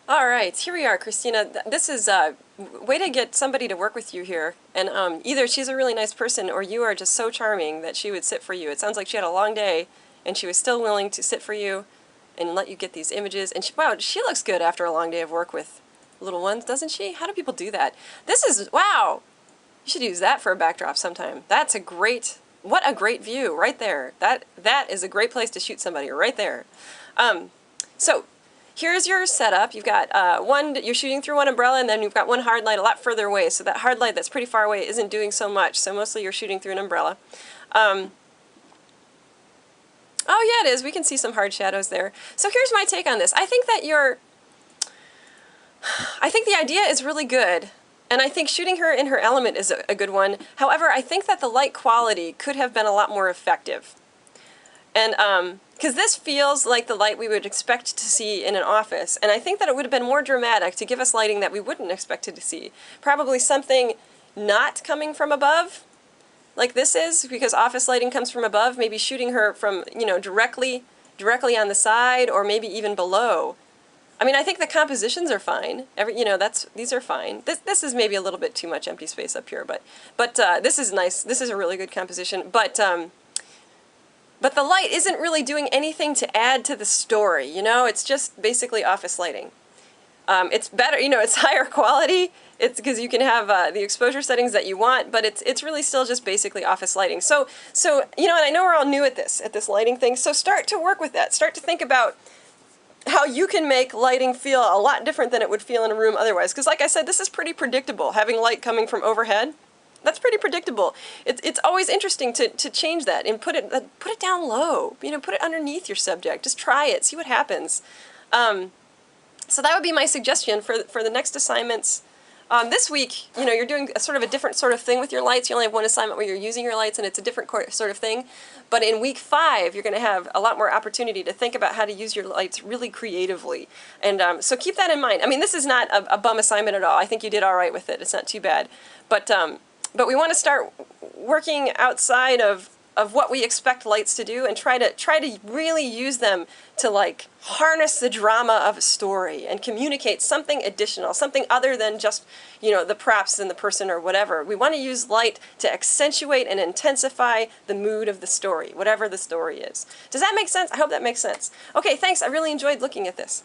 All right, here we are, Christina. This is a way to get somebody to work with you here. And either she's a really nice person or you are just so charming that she would sit for you. It sounds like she had a long day and she was still willing to sit for you and let you get these images. And wow, she looks good after a long day of work with little ones, doesn't she? How do people do that? This is, wow! You should use that for a backdrop sometime. That's a great, what a great view right there. That is a great place to shoot somebody right there. So here's your setup. You've got you're shooting through one umbrella, and then you've got one hard light a lot further away. So that hard light that's pretty far away isn't doing so much. So mostly you're shooting through an umbrella. Oh yeah, it is. We can see some hard shadows there. So here's my take on this. I think the idea is really good. And I think shooting her in her element is a good one. However, I think that the light quality could have been a lot more effective. And because this feels like the light we would expect to see in an office. And I think that it would have been more dramatic to give us lighting that we wouldn't expect to see. Probably something not coming from above, like this is, because office lighting comes from above. Maybe shooting her from, directly on the side, or maybe even below. I mean, I think the compositions are fine. These are fine. This is maybe a little bit too much empty space up here, but this is nice. This is a really good composition. But the light isn't really doing anything to add to the story. It's just basically office lighting. It's better. It's higher quality. It's because you can have the exposure settings that you want, but it's really still just basically office lighting. So and I know we're all new at this lighting thing. So start to work with that. Start to think about how you can make lighting feel a lot different than it would feel in a room otherwise. Because like I said, this is pretty predictable. Having light coming from overhead, that's pretty predictable. It's always interesting to change that and put it down low. Put it underneath your subject. Just try it. See what happens. So that would be my suggestion for the next assignments. This week, you're doing a different sort of thing with your lights. You only have one assignment where you're using your lights, and it's a different sort of thing. But in week 5, you're going to have a lot more opportunity to think about how to use your lights really creatively. And so keep that in mind. I mean, this is not a bum assignment at all. I think you did all right with it. It's not too bad. But we want to start working outside of what we expect lights to do, and try to really use them to harness the drama of a story and communicate something additional, something other than just the props and the person or whatever. We want to use light to accentuate and intensify the mood of the story, whatever the story is. Does that make sense? I hope that makes sense. Okay, thanks. I really enjoyed looking at this.